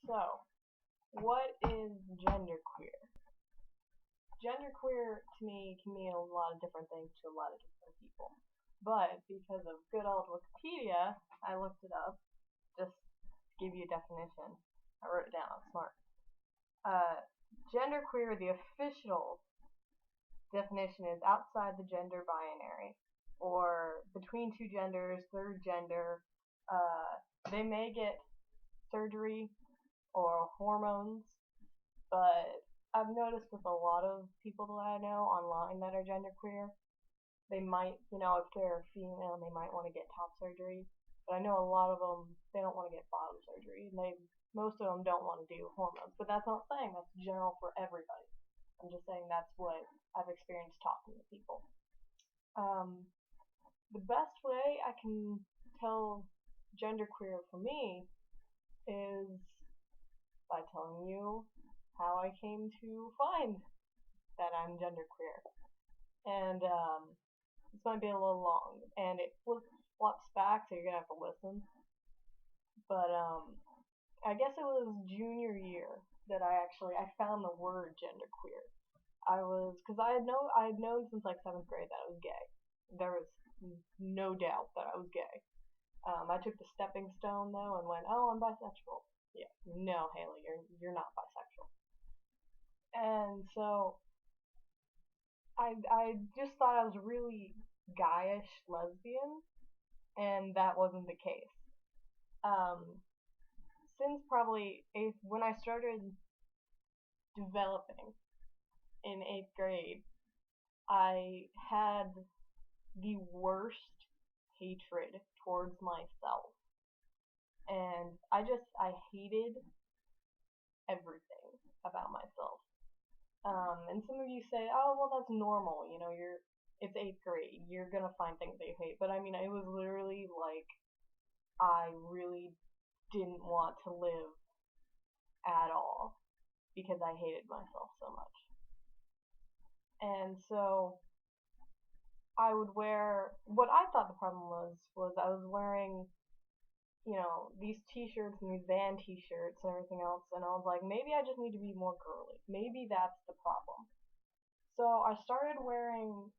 So, what is genderqueer? Genderqueer to me can mean a lot of different things to a lot of different people. But because of good old Wikipedia, I looked it up just to give you a definition. I wrote it down, I'm smart. Uh, Genderqueer, the official definition is outside the gender binary, or between two genders, third gender. They may get surgery or hormones, but I've noticed with a lot of people that I know online that are genderqueer, they might, if they're female, they might want to get top surgery. But I know a lot of them, they don't want to get bottom surgery, and most of them don't want to do hormones. But that's not saying that's general for everybody. I'm just saying that's what I've experienced talking to people. Um, the best way I can tell genderqueer for me is by telling you how I came to find that I'm genderqueer. And this might be a little long, and it flops back, so you're gonna have to listen. But I guess it was junior year that I found the word genderqueer. Because I had known since like seventh grade that I was gay. There was no doubt that I was gay. I took the stepping stone though and went, oh, I'm bisexual. Yeah, no, Haley, you're not bisexual. And so I just thought I was really guyish lesbian, and that wasn't the case. Um, since probably when I started developing in eighth grade, I had the worst hatred towards myself, and I hated everything about myself. And some of you say, oh, well, that's normal. It's eighth grade. You're gonna find things that you hate. But I mean, it was literally like I really didn't want to live at all because I hated myself so much. And so I would wear what I thought the problem was I was wearing these t-shirts and these band t-shirts and everything else, and I was like, maybe I just need to be more girly. Maybe that's the problem. So I started wearing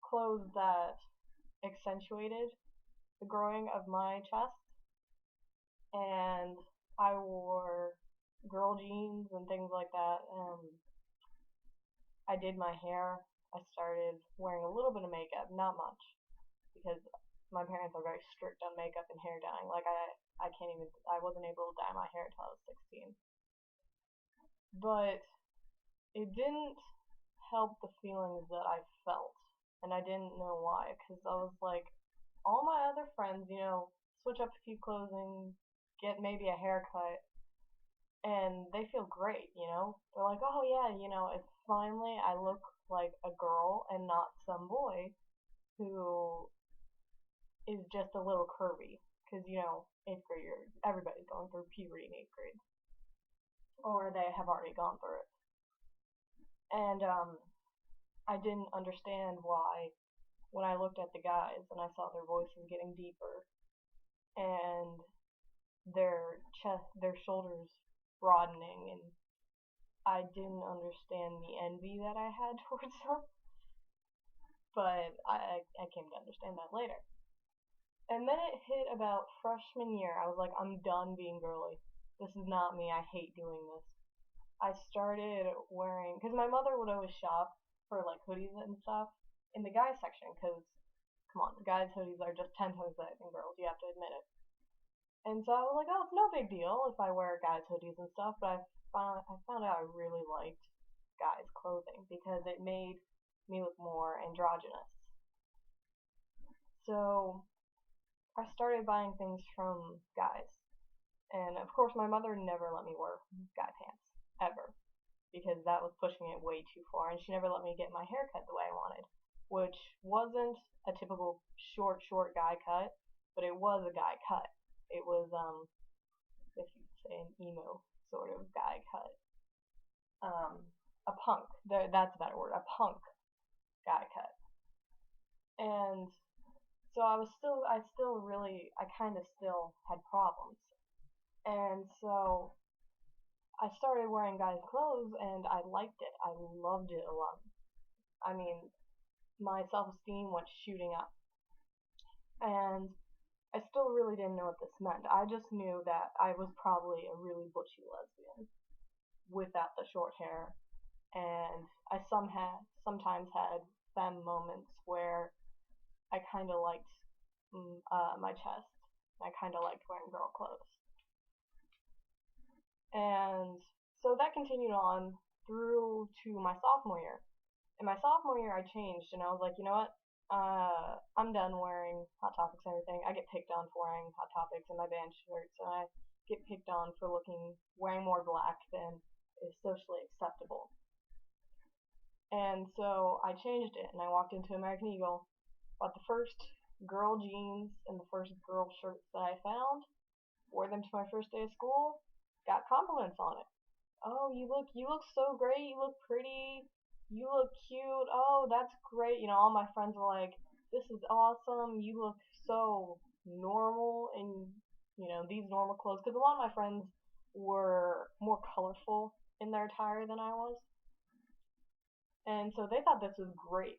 clothes that accentuated the growing of my chest, and I wore girl jeans and things like that. I did my hair. I started wearing a little bit of makeup, not much, because my parents are very strict on makeup and hair dyeing. Like I wasn't able to dye my hair until I was 16. But it didn't help the feelings that I felt, and I didn't know why, because I was like, all my other friends, switch up a few clothing, get maybe a haircut, and they feel great. They're like, oh yeah, it's finally I look like a girl and not some boy who is just a little curvy. Because, eighth grade, everybody's going through puberty in eighth grade. Or they have already gone through it. And I didn't understand why when I looked at the guys and I saw their voices getting deeper and their shoulders broadening, and I didn't understand the envy that I had towards them. But I came to understand that later. And then it hit about freshman year. I was like, I'm done being girly. This is not me. I hate doing this. I started wearing, because my mother would always shop for like hoodies and stuff in the guys section, because come on, guys' hoodies are just 10 times better than girls, you have to admit it. And so I was like, oh, it's no big deal if I wear guys' hoodies and stuff, but I found out I really liked guys' clothing because it made me look more androgynous. So I started buying things from guys. And of course, my mother never let me wear guy pants, ever, because that was pushing it way too far. And she never let me get my hair cut the way I wanted, which wasn't a typical short guy cut, but it was a guy cut. It was, if you'd say, an emo sort of guy cut. A punk. That's a better word. A punk guy cut. And so I kind of still had problems. And so started wearing guys' clothes and I liked it. I loved it a lot. I mean, my self-esteem went shooting up. And I still really didn't know what this meant. I just knew that I was probably a really butchy lesbian without the short hair. And I sometimes had femme moments where I kind of liked my chest. I kind of liked wearing girl clothes. And so that continued on through to my sophomore year. In my sophomore year, I changed, and I was like, you know what? I'm done wearing Hot Topics and everything. I get picked on for wearing Hot Topics and my band shirts, and I get picked on for wearing more black than is socially acceptable. And so I changed it, and I walked into American Eagle, bought the first girl jeans and the first girl shirts that I found, wore them to my first day of school, got compliments on it. Oh, you look so great, you look pretty, you look cute, oh, that's great. You know, all my friends were like, this is awesome, you look so normal in, you know, these normal clothes. Because a lot of my friends were more colorful in their attire than I was. And so they thought this was great.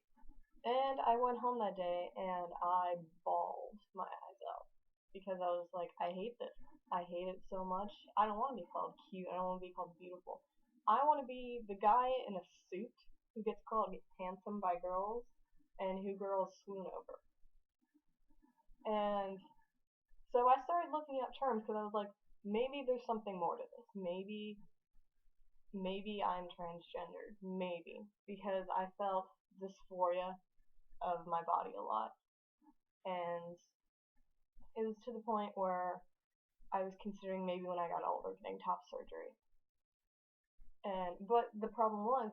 And I went home that day and I bawled my eyes out. Because I was like, I hate this. I hate it so much. I don't want to be called cute. I don't want to be called beautiful. I want to be the guy in a suit who gets called handsome by girls and who girls swoon over. And so I started looking up terms because I was like, maybe there's something more to this. Maybe I'm transgendered. Maybe. Because I felt dysphoria of my body a lot. And it was to the point where I was considering maybe when I got older getting top surgery. But the problem was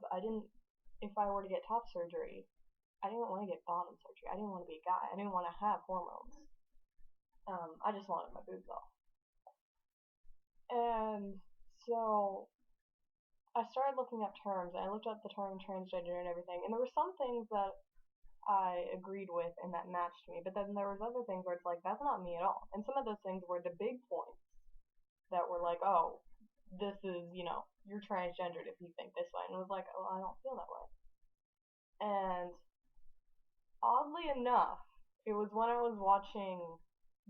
if I were to get top surgery, I didn't want to get bottom surgery. I didn't want to be a guy. I didn't want to have hormones. I just wanted my boobs off. And so I started looking up terms, and I looked up the term transgender and everything, and there were some things that I agreed with and that matched me, but then there was other things where it's like, that's not me at all. And some of those things were the big points that were like, oh, this is, you know, you're transgendered if you think this way. And it was like, oh, I don't feel that way. And oddly enough, it was when I was watching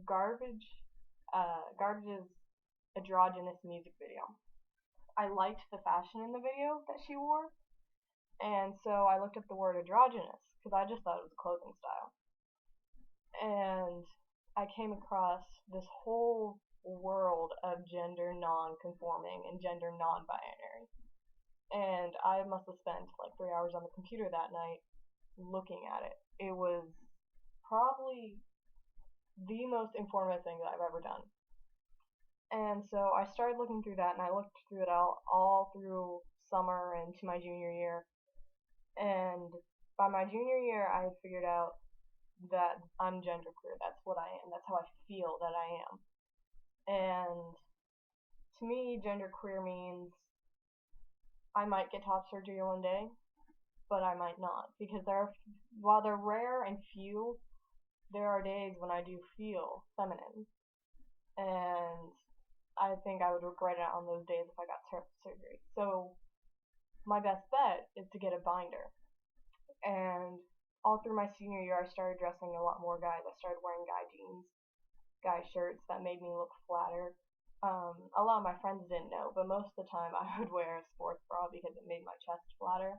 Garbage's androgynous music video. I liked the fashion in the video that she wore, and so I looked up the word androgynous because I just thought it was a clothing style. And I came across this whole world of gender non-conforming and gender non-binary. And I must have spent like 3 hours on the computer that night looking at it. It was probably the most informative thing that I've ever done. And so I started looking through that, and I looked through it all through summer and to my junior year. And by my junior year, I had figured out that I'm genderqueer. That's what I am. That's how I feel that I am. And to me, genderqueer means I might get top surgery one day, but I might not. Because while they're rare and few, there are days when I do feel feminine. And I think I would regret it on those days if I got surgery. So my best bet is to get a binder. And all through my senior year, I started dressing a lot more guys. I started wearing guy jeans, guy shirts that made me look flatter. A lot of my friends didn't know, but most of the time I would wear a sports bra because it made my chest flatter.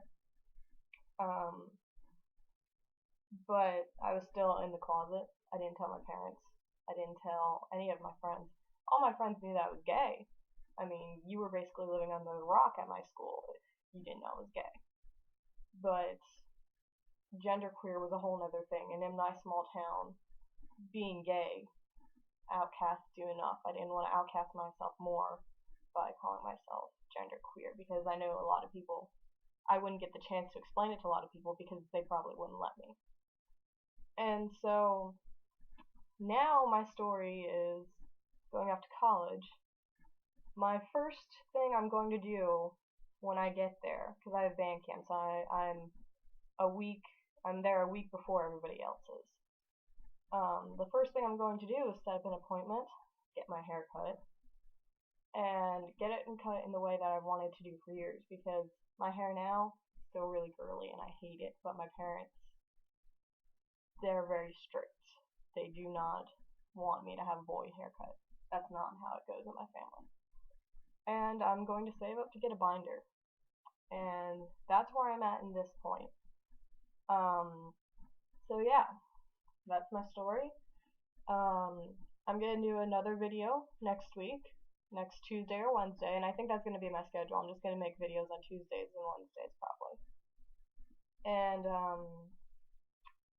But I was still in the closet. I didn't tell my parents. I didn't tell any of my friends. All my friends knew that I was gay. I mean, you were basically living under a rock at my school if you didn't know I was gay. But genderqueer was a whole other thing, and in my small town, being gay outcasts you enough. I didn't want to outcast myself more by calling myself genderqueer, because I know a lot of people, I wouldn't get the chance to explain it to a lot of people because they probably wouldn't let me. And so now my story is going off to college. My first thing I'm going to do when I get there, because I have band camp, so I'm there a week before everybody else is. The first thing I'm going to do is set up an appointment, get my hair cut, and get it and cut it in the way that I wanted to do for years, because my hair now is still really curly and I hate it, but my parents, they're very strict. They do not want me to have a boy haircut. That's not how it goes in my family. And I'm going to save up to get a binder. And that's where I'm at in this point. So yeah, that's my story. I'm going to do another video next week, next Tuesday or Wednesday, and I think that's going to be my schedule. I'm just going to make videos on Tuesdays and Wednesdays probably. And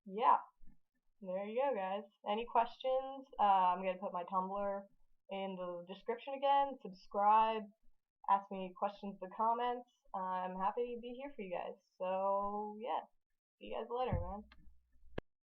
yeah, there you go, guys. Any questions? I'm going to put my Tumblr in the description again. Subscribe, ask me questions in the comments. I'm happy to be here for you guys. So yeah, see you guys later, man.